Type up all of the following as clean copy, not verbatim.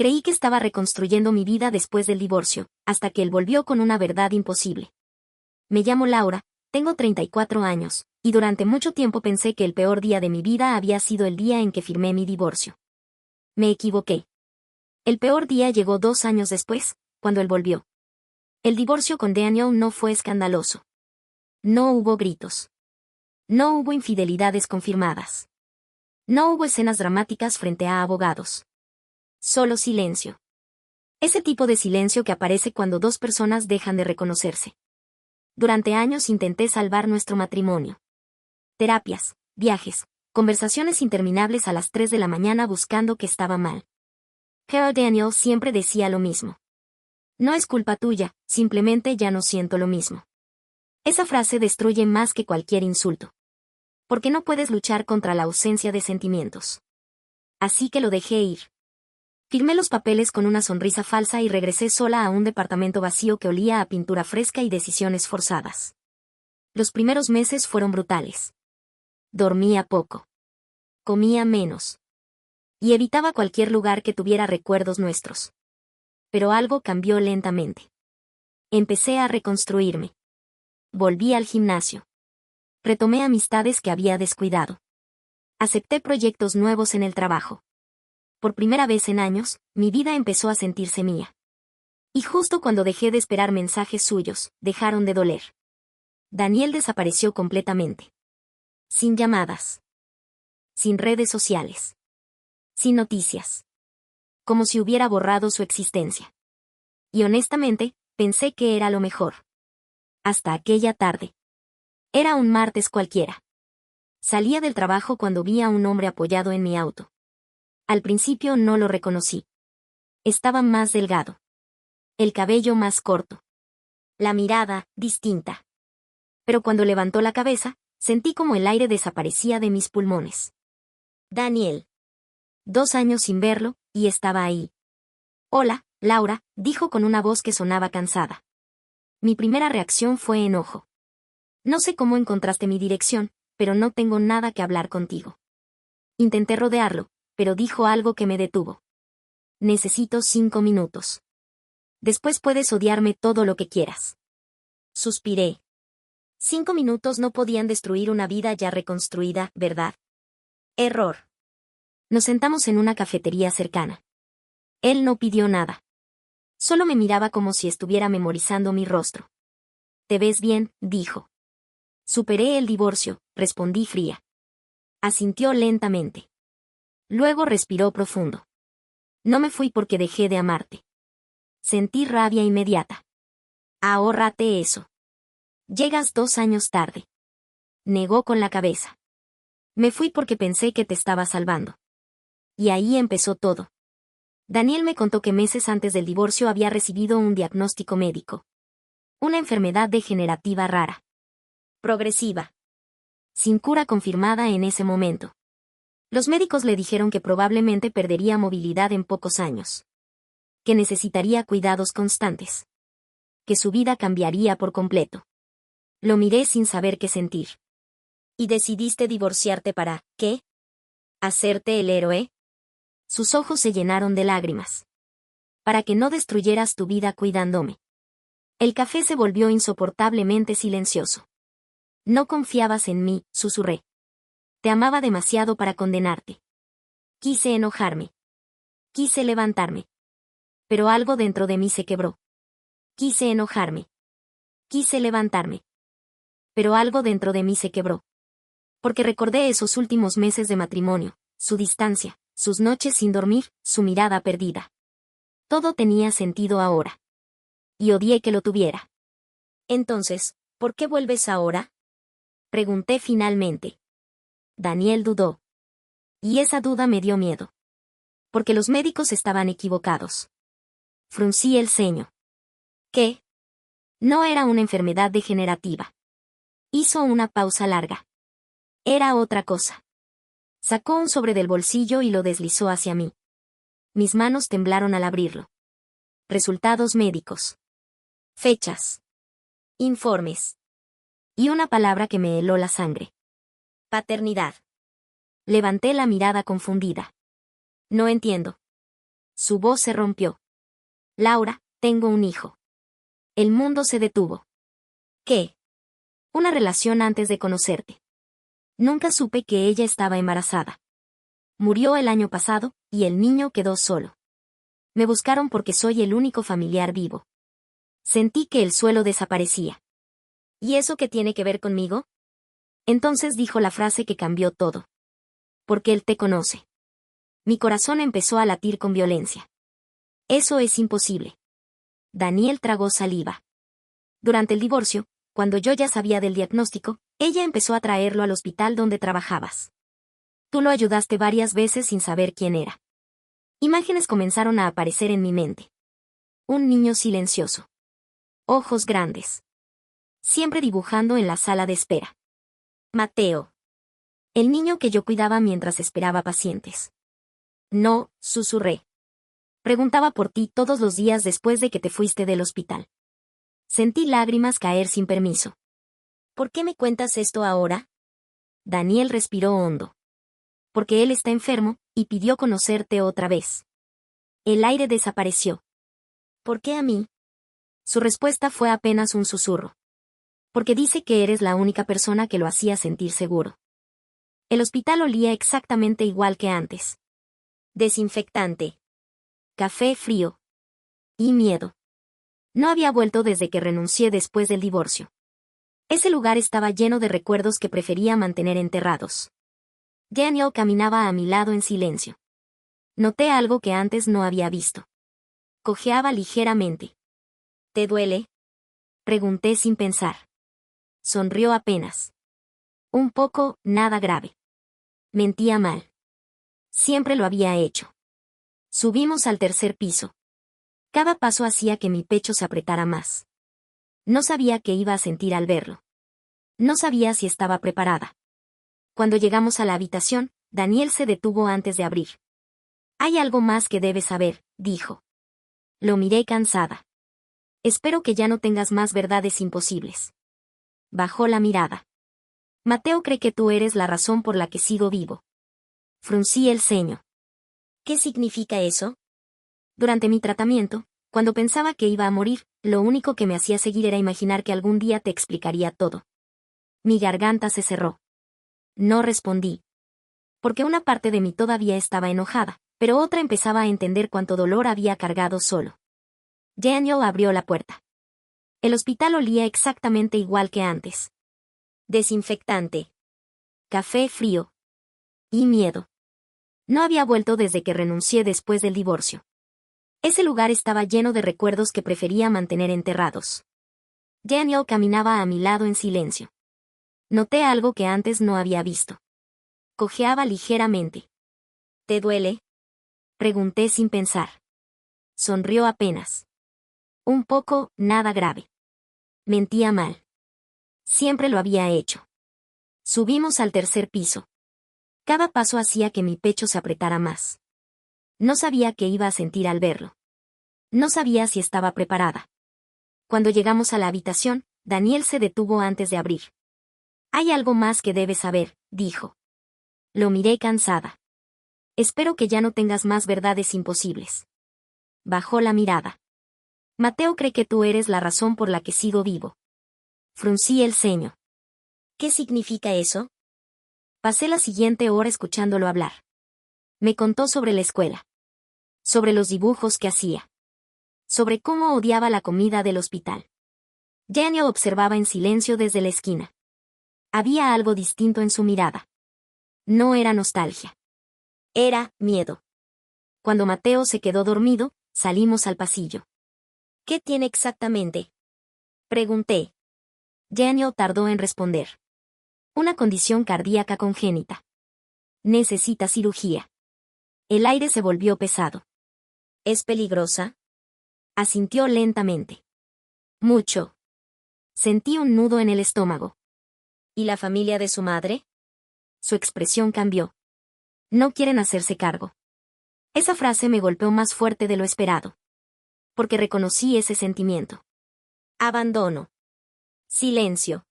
Creí que estaba reconstruyendo mi vida después del divorcio, hasta que él volvió con una verdad imposible. Me llamo Laura, tengo 34 años, y durante mucho tiempo pensé que el peor día de mi vida había sido el día en que firmé mi divorcio. Me equivoqué. El peor día llegó 2 años después, cuando él volvió. El divorcio con Daniel no fue escandaloso. No hubo gritos. No hubo infidelidades confirmadas. No hubo escenas dramáticas frente a abogados. Solo silencio. Ese tipo de silencio que aparece cuando dos personas dejan de reconocerse. Durante años intenté salvar nuestro matrimonio. Terapias, viajes, conversaciones interminables a las 3 de la mañana buscando qué estaba mal. Pero Daniel siempre decía lo mismo. No es culpa tuya, simplemente ya no siento lo mismo. Esa frase destruye más que cualquier insulto. Porque no puedes luchar contra la ausencia de sentimientos. Así que lo dejé ir. Firmé los papeles con una sonrisa falsa y regresé sola a un departamento vacío que olía a pintura fresca y decisiones forzadas. Los primeros meses fueron brutales. Dormía poco. Comía menos. Y evitaba cualquier lugar que tuviera recuerdos nuestros. Pero algo cambió lentamente. Empecé a reconstruirme. Volví al gimnasio. Retomé amistades que había descuidado. Acepté proyectos nuevos en el trabajo. Por primera vez en años, mi vida empezó a sentirse mía. Y justo cuando dejé de esperar mensajes suyos, dejaron de doler. Daniel desapareció completamente. Sin llamadas. Sin redes sociales. Sin noticias. Como si hubiera borrado su existencia. Y honestamente, pensé que era lo mejor. Hasta aquella tarde. Era un martes cualquiera. Salía del trabajo cuando vi a un hombre apoyado en mi auto. Al principio no lo reconocí. Estaba más delgado. El cabello más corto. La mirada, distinta. Pero cuando levantó la cabeza, sentí como el aire desaparecía de mis pulmones. Daniel. 2 años sin verlo, y estaba ahí. Hola, Laura, dijo con una voz que sonaba cansada. Mi primera reacción fue enojo. No sé cómo encontraste mi dirección, pero no tengo nada que hablar contigo. Intenté rodearlo, pero dijo algo que me detuvo. Necesito 5 minutos. Después puedes odiarme todo lo que quieras. Suspiré. 5 minutos no podían destruir una vida ya reconstruida, ¿verdad? Error. Nos sentamos en una cafetería cercana. Él no pidió nada. Solo me miraba como si estuviera memorizando mi rostro. Te ves bien, dijo. Superé el divorcio, respondí fría. Asintió lentamente. Luego respiró profundo. No me fui porque dejé de amarte. Sentí rabia inmediata. Ahórrate eso. Llegas 2 años tarde. Negó con la cabeza. Me fui porque pensé que te estaba salvando. Y ahí empezó todo. Daniel me contó que meses antes del divorcio había recibido un diagnóstico médico. Una enfermedad degenerativa rara. Progresiva. Sin cura confirmada en ese momento. Los médicos le dijeron que probablemente perdería movilidad en pocos años. Que necesitaría cuidados constantes. Que su vida cambiaría por completo. Lo miré sin saber qué sentir. ¿Y decidiste divorciarte para, qué? ¿Hacerte el héroe? Sus ojos se llenaron de lágrimas. Para que no destruyeras tu vida cuidándome. El café se volvió insoportablemente silencioso. No confiabas en mí, susurré. Te amaba demasiado para condenarte. Quise enojarme. Quise levantarme. Pero algo dentro de mí se quebró. Quise enojarme. Quise levantarme. Pero algo dentro de mí se quebró. Porque recordé esos últimos meses de matrimonio, su distancia, sus noches sin dormir, su mirada perdida. Todo tenía sentido ahora. Y odié que lo tuviera. Entonces, ¿por qué vuelves ahora? Pregunté finalmente. Daniel dudó. Y esa duda me dio miedo. Porque los médicos estaban equivocados. Fruncí el ceño. ¿Qué? No era una enfermedad degenerativa. Hizo una pausa larga. Era otra cosa. Sacó un sobre del bolsillo y lo deslizó hacia mí. Mis manos temblaron al abrirlo. Resultados médicos. Fechas. Informes. Y una palabra que me heló la sangre. Paternidad. Levanté la mirada confundida. No entiendo. Su voz se rompió. Laura, tengo un hijo. El mundo se detuvo. ¿Qué? Una relación antes de conocerte. Nunca supe que ella estaba embarazada. Murió el año pasado, y el niño quedó solo. Me buscaron porque soy el único familiar vivo. Sentí que el suelo desaparecía. ¿Y eso qué tiene que ver conmigo? Entonces dijo la frase que cambió todo. Porque él te conoce. Mi corazón empezó a latir con violencia. Eso es imposible. Daniel tragó saliva. Durante el divorcio, cuando yo ya sabía del diagnóstico, ella empezó a traerlo al hospital donde trabajabas. Tú lo ayudaste varias veces sin saber quién era. Imágenes comenzaron a aparecer en mi mente. Un niño silencioso. Ojos grandes. Siempre dibujando en la sala de espera. Mateo. El niño que yo cuidaba mientras esperaba pacientes. No, susurré. Preguntaba por ti todos los días después de que te fuiste del hospital. Sentí lágrimas caer sin permiso. ¿Por qué me cuentas esto ahora? Daniel respiró hondo. Porque él está enfermo, y pidió conocerte otra vez. El aire desapareció. ¿Por qué a mí? Su respuesta fue apenas un susurro. Porque dice que eres la única persona que lo hacía sentir seguro. El hospital olía exactamente igual que antes. Desinfectante. Café frío. Y miedo. No había vuelto desde que renuncié después del divorcio. Ese lugar estaba lleno de recuerdos que prefería mantener enterrados. Daniel caminaba a mi lado en silencio. Noté algo que antes no había visto. Cojeaba ligeramente. ¿Te duele? Pregunté sin pensar. Sonrió apenas. Un poco, nada grave. Mentía mal. Siempre lo había hecho. Subimos al tercer piso. Cada paso hacía que mi pecho se apretara más. No sabía qué iba a sentir al verlo. No sabía si estaba preparada. Cuando llegamos a la habitación, Daniel se detuvo antes de abrir. Hay algo más que debes saber, dijo. Lo miré cansada. Espero que ya no tengas más verdades imposibles. Bajó la mirada. Mateo cree que tú eres la razón por la que sigo vivo. Fruncí el ceño. ¿Qué significa eso? Durante mi tratamiento, cuando pensaba que iba a morir, lo único que me hacía seguir era imaginar que algún día te explicaría todo. Mi garganta se cerró. No respondí. Porque una parte de mí todavía estaba enojada, pero otra empezaba a entender cuánto dolor había cargado solo. Daniel abrió la puerta. El hospital olía exactamente igual que antes. Desinfectante. Café frío. Y miedo. No había vuelto desde que renuncié después del divorcio. Ese lugar estaba lleno de recuerdos que prefería mantener enterrados. Daniel caminaba a mi lado en silencio. Noté algo que antes no había visto. Cojeaba ligeramente. ¿Te duele? Pregunté sin pensar. Sonrió apenas. Un poco, nada grave. Mentía mal. Siempre lo había hecho. Subimos al tercer piso. Cada paso hacía que mi pecho se apretara más. No sabía qué iba a sentir al verlo. No sabía si estaba preparada. Cuando llegamos a la habitación, Daniel se detuvo antes de abrir. Hay algo más que debes saber, dijo. Lo miré cansada. Espero que ya no tengas más verdades imposibles. Bajó la mirada. Mateo cree que tú eres la razón por la que sigo vivo. Fruncí el ceño. ¿Qué significa eso? Pasé la siguiente hora escuchándolo hablar. Me contó sobre la escuela. Sobre los dibujos que hacía. Sobre cómo odiaba la comida del hospital. Daniel observaba en silencio desde la esquina. Había algo distinto en su mirada. No era nostalgia. Era miedo. Cuando Mateo se quedó dormido, salimos al pasillo. ¿Qué tiene exactamente? Pregunté. Daniel tardó en responder. Una condición cardíaca congénita. Necesita cirugía. El aire se volvió pesado. ¿Es peligrosa? Asintió lentamente. Mucho. Sentí un nudo en el estómago. ¿Y la familia de su madre? Su expresión cambió. No quieren hacerse cargo. Esa frase me golpeó más fuerte de lo esperado. Porque reconocí ese sentimiento. Abandono. Silencio.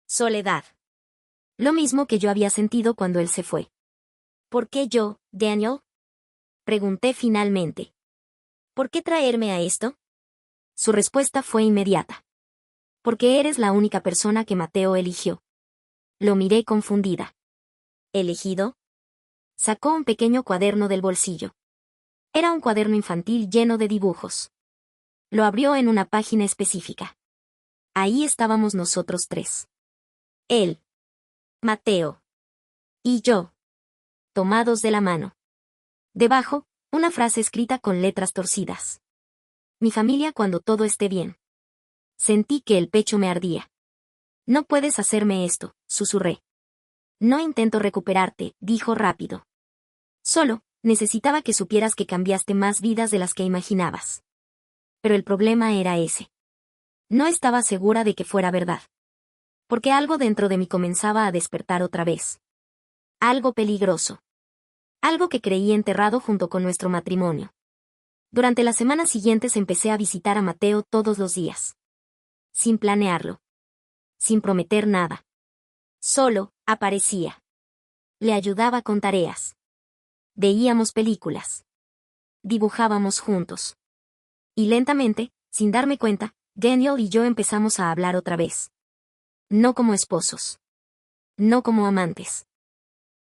Soledad. Lo mismo que yo había sentido cuando él se fue. ¿Por qué yo, Daniel? Pregunté finalmente. ¿Por qué traerme a esto? Su respuesta fue inmediata. Porque eres la única persona que Mateo eligió. Lo miré confundida. ¿Elegido? Sacó un pequeño cuaderno del bolsillo. Era un cuaderno infantil lleno de dibujos. Lo abrió en una página específica. Ahí estábamos nosotros tres. Él, Mateo y yo, tomados de la mano. Debajo, una frase escrita con letras torcidas. Mi familia cuando todo esté bien. Sentí que el pecho me ardía. No puedes hacerme esto, susurré. No intento recuperarte, dijo rápido. Solo, necesitaba que supieras que cambiaste más vidas de las que imaginabas. Pero el problema era ese. No estaba segura de que fuera verdad. Porque algo dentro de mí comenzaba a despertar otra vez. Algo peligroso. Algo que creí enterrado junto con nuestro matrimonio. Durante las semanas siguientes empecé a visitar a Mateo todos los días. Sin planearlo. Sin prometer nada. Solo, aparecía. Le ayudaba con tareas. Veíamos películas. Dibujábamos juntos. Y lentamente, sin darme cuenta, Daniel y yo empezamos a hablar otra vez. No como esposos. No como amantes.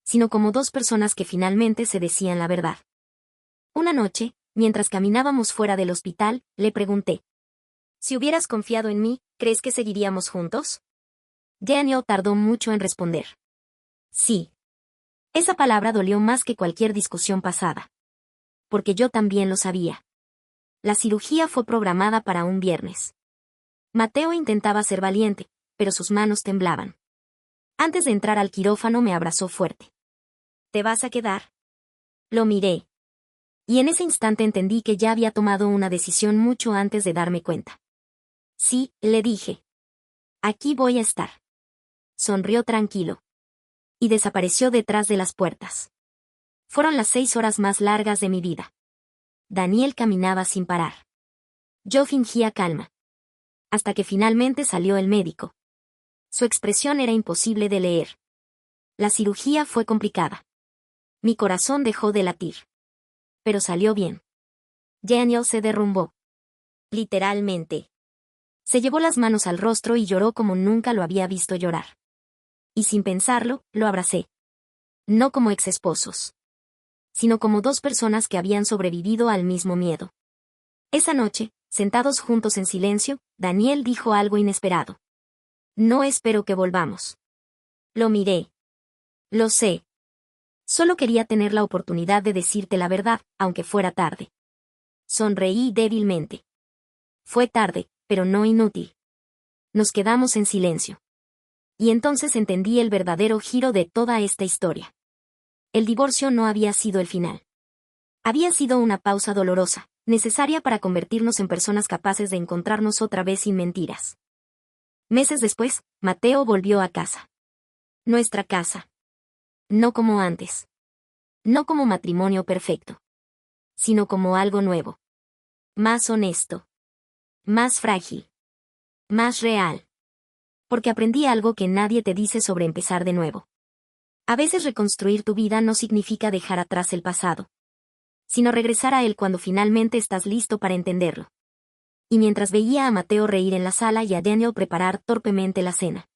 Sino como dos personas que finalmente se decían la verdad. Una noche, mientras caminábamos fuera del hospital, le pregunté. Si hubieras confiado en mí, ¿crees que seguiríamos juntos? Daniel tardó mucho en responder. Sí. Esa palabra dolió más que cualquier discusión pasada. Porque yo también lo sabía. La cirugía fue programada para un viernes. Mateo intentaba ser valiente, pero sus manos temblaban. Antes de entrar al quirófano me abrazó fuerte. ¿Te vas a quedar? Lo miré. Y en ese instante entendí que ya había tomado una decisión mucho antes de darme cuenta. Sí, le dije. Aquí voy a estar. Sonrió tranquilo. Y desapareció detrás de las puertas. Fueron las 6 horas más largas de mi vida. Daniel caminaba sin parar. Yo fingía calma. Hasta que finalmente salió el médico. Su expresión era imposible de leer. La cirugía fue complicada. Mi corazón dejó de latir. Pero salió bien. Daniel se derrumbó. Literalmente. Se llevó las manos al rostro y lloró como nunca lo había visto llorar. Y sin pensarlo, lo abracé. No como ex esposos. Sino como dos personas que habían sobrevivido al mismo miedo. Esa noche, sentados juntos en silencio, Daniel dijo algo inesperado. No espero que volvamos. Lo miré. Lo sé. Solo quería tener la oportunidad de decirte la verdad, aunque fuera tarde. Sonreí débilmente. Fue tarde, pero no inútil. Nos quedamos en silencio. Y entonces entendí el verdadero giro de toda esta historia. El divorcio no había sido el final. Había sido una pausa dolorosa, necesaria para convertirnos en personas capaces de encontrarnos otra vez sin mentiras. Meses después, Mateo volvió a casa. Nuestra casa. No como antes. No como matrimonio perfecto. Sino como algo nuevo. Más honesto. Más frágil. Más real. Porque aprendí algo que nadie te dice sobre empezar de nuevo. A veces reconstruir tu vida no significa dejar atrás el pasado, sino regresar a él cuando finalmente estás listo para entenderlo. Y mientras veía a Mateo reír en la sala y a Daniel preparar torpemente la cena,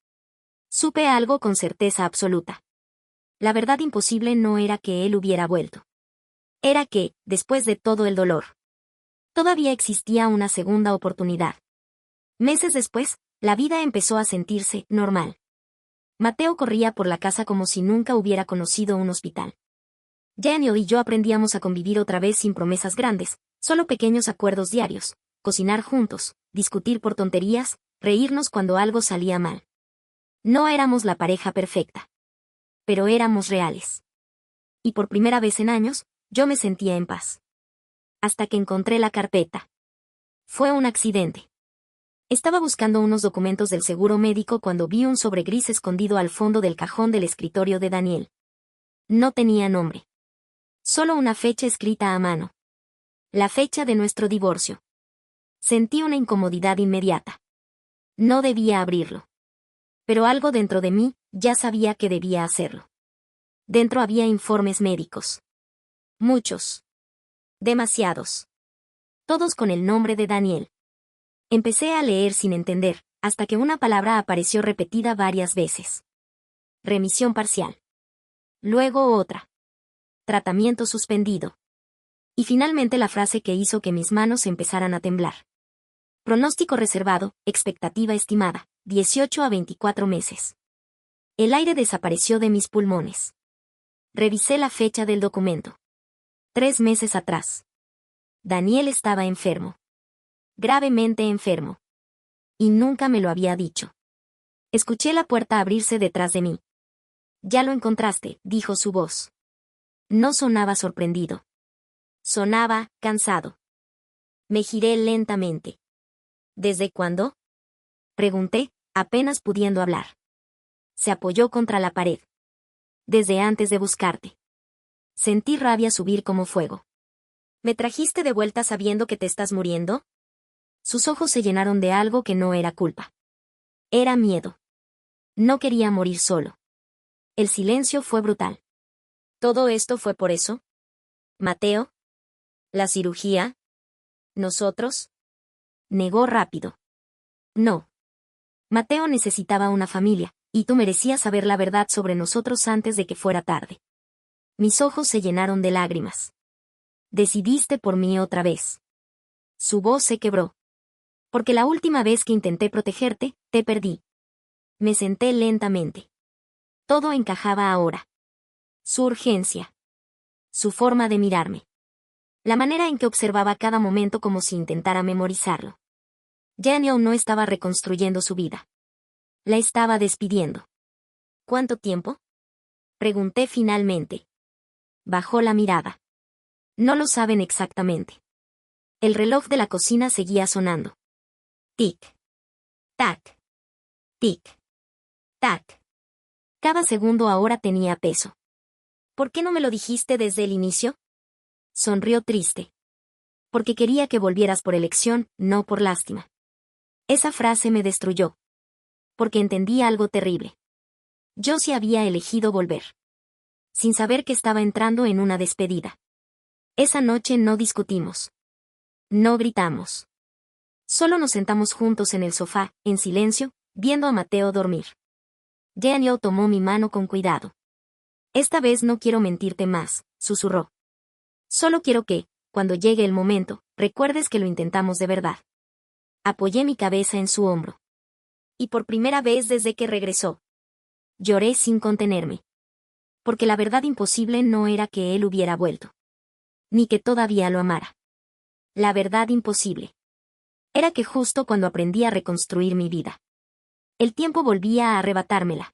supe algo con certeza absoluta. La verdad imposible no era que él hubiera vuelto. Era que, después de todo el dolor, todavía existía una segunda oportunidad. Meses después, la vida empezó a sentirse normal. Mateo corría por la casa como si nunca hubiera conocido un hospital. Daniel y yo aprendíamos a convivir otra vez sin promesas grandes, solo pequeños acuerdos diarios, cocinar juntos, discutir por tonterías, reírnos cuando algo salía mal. No éramos la pareja perfecta. Pero éramos reales. Y por primera vez en años, yo me sentía en paz. Hasta que encontré la carpeta. Fue un accidente. Estaba buscando unos documentos del seguro médico cuando vi un sobre gris escondido al fondo del cajón del escritorio de Daniel. No tenía nombre. Solo una fecha escrita a mano. La fecha de nuestro divorcio. Sentí una incomodidad inmediata. No debía abrirlo. Pero algo dentro de mí ya sabía que debía hacerlo. Dentro había informes médicos. Muchos. Demasiados. todos con el nombre de Daniel. Empecé a leer sin entender, hasta que una palabra apareció repetida varias veces. Remisión parcial. Luego otra. Tratamiento suspendido. Y finalmente la frase que hizo que mis manos empezaran a temblar. Pronóstico reservado, expectativa estimada, 18 a 24 meses. El aire desapareció de mis pulmones. Revisé la fecha del documento. 3 meses atrás. Daniel estaba enfermo. Gravemente enfermo. Y nunca me lo había dicho. Escuché la puerta abrirse detrás de mí. Ya lo encontraste, dijo su voz. No sonaba sorprendido. Sonaba cansado. Me giré lentamente. ¿Desde cuándo? Pregunté, apenas pudiendo hablar. Se apoyó contra la pared. Desde antes de buscarte. Sentí rabia subir como fuego. ¿Me trajiste de vuelta sabiendo que te estás muriendo? Sus ojos se llenaron de algo que no era culpa. Era miedo. No quería morir solo. El silencio fue brutal. ¿Todo esto fue por eso? ¿Mateo? ¿La cirugía? ¿Nosotros? Negó rápido. No. Mateo necesitaba una familia, y tú merecías saber la verdad sobre nosotros antes de que fuera tarde. Mis ojos se llenaron de lágrimas. Decidiste por mí otra vez. Su voz se quebró. Porque la última vez que intenté protegerte, te perdí. Me senté lentamente. Todo encajaba ahora. Su urgencia. Su forma de mirarme. La manera en que observaba cada momento como si intentara memorizarlo. Daniel no estaba reconstruyendo su vida. La estaba despidiendo. ¿Cuánto tiempo? Pregunté finalmente. Bajó la mirada. No lo saben exactamente. El reloj de la cocina seguía sonando. Tic. Tac. Tic. Tac. Cada segundo ahora tenía peso. ¿Por qué no me lo dijiste desde el inicio? Sonrió triste. Porque quería que volvieras por elección, no por lástima. Esa frase me destruyó. Porque entendí algo terrible. Yo sí había elegido volver. Sin saber que estaba entrando en una despedida. Esa noche no discutimos. No gritamos. Solo nos sentamos juntos en el sofá, en silencio, viendo a Mateo dormir. Daniel tomó mi mano con cuidado. Esta vez no quiero mentirte más, susurró. Solo quiero que, cuando llegue el momento, recuerdes que lo intentamos de verdad. Apoyé mi cabeza en su hombro. Y por primera vez desde que regresó. Lloré sin contenerme. Porque la verdad imposible no era que él hubiera vuelto. Ni que todavía lo amara. La verdad imposible. Era que justo cuando aprendí a reconstruir mi vida. El tiempo volvía a arrebatármela.